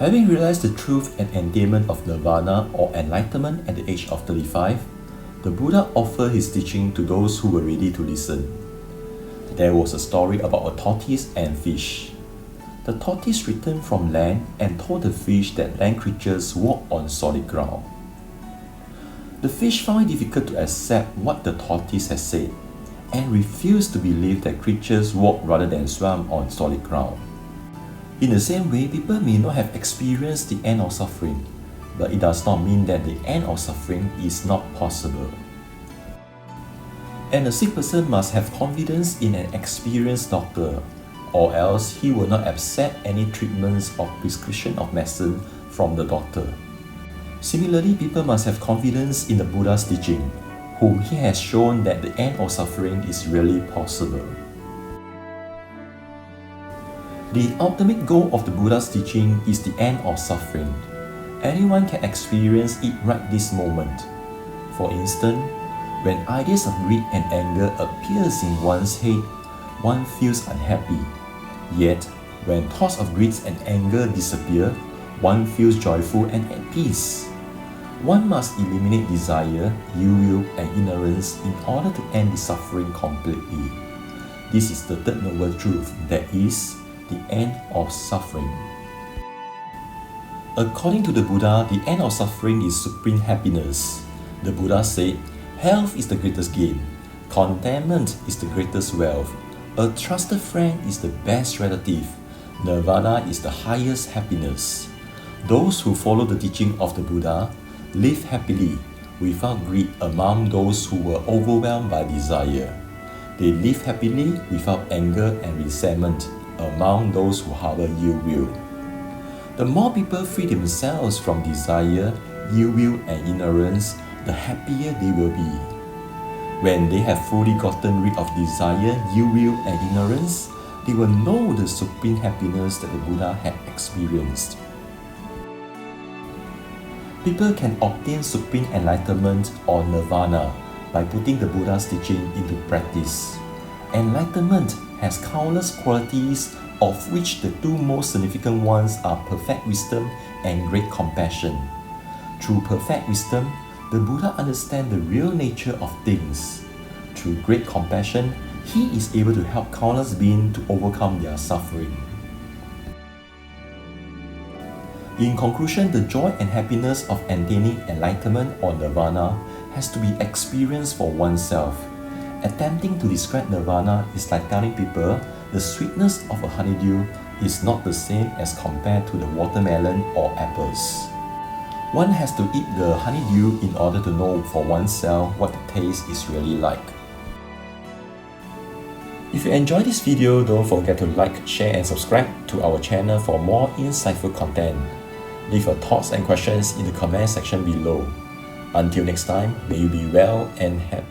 Having realized the truth and attainment of Nirvana or enlightenment at the age of 35, the Buddha offered his teaching to those who were ready to listen. There was a story about a tortoise and fish. The tortoise returned from land and told the fish that land creatures walk on solid ground. The fish found it difficult to accept what the tortoise had said and refused to believe that creatures walk rather than swim on solid ground. In the same way, people may not have experienced the end of suffering, but it does not mean that the end of suffering is not possible. And a sick person must have confidence in an experienced doctor, or else he will not accept any treatments or prescription of medicine from the doctor. Similarly, people must have confidence in the Buddha's teaching, whom he has shown that the end of suffering is really possible. The ultimate goal of the Buddha's teaching is the end of suffering. Anyone can experience it right this moment. For instance, when ideas of greed and anger appears in one's head, one feels unhappy. Yet, when thoughts of greed and anger disappear, one feels joyful and at peace. One must eliminate desire, ill will, and ignorance in order to end the suffering completely. This is the third noble truth, that is, the end of suffering. According to the Buddha, the end of suffering is supreme happiness. The Buddha said, health is the greatest gain, contentment is the greatest wealth, a trusted friend is the best relative, Nirvana is the highest happiness. Those who follow the teaching of the Buddha live happily, without greed among those who were overwhelmed by desire. They live happily without anger and resentment among those who harbor ill will. The more people free themselves from desire, ill will, and ignorance, the happier they will be. When they have fully gotten rid of desire, ill will, and ignorance, they will know the supreme happiness that the Buddha had experienced. People can obtain supreme enlightenment or nirvana by putting the Buddha's teaching into practice. Enlightenment has countless qualities, of which the two most significant ones are perfect wisdom and great compassion. Through perfect wisdom, the Buddha understands the real nature of things. Through great compassion, he is able to help countless beings to overcome their suffering. In conclusion, the joy and happiness of attaining enlightenment or nirvana has to be experienced for oneself. Attempting to describe nirvana is like telling people the sweetness of a honeydew is not the same as compared to the watermelon or apples. One has to eat the honeydew in order to know for oneself what the taste is really like. If you enjoyed this video, don't forget to like, share and subscribe to our channel for more insightful content. Leave your thoughts and questions in the comment section below. Until next time, may you be well and happy.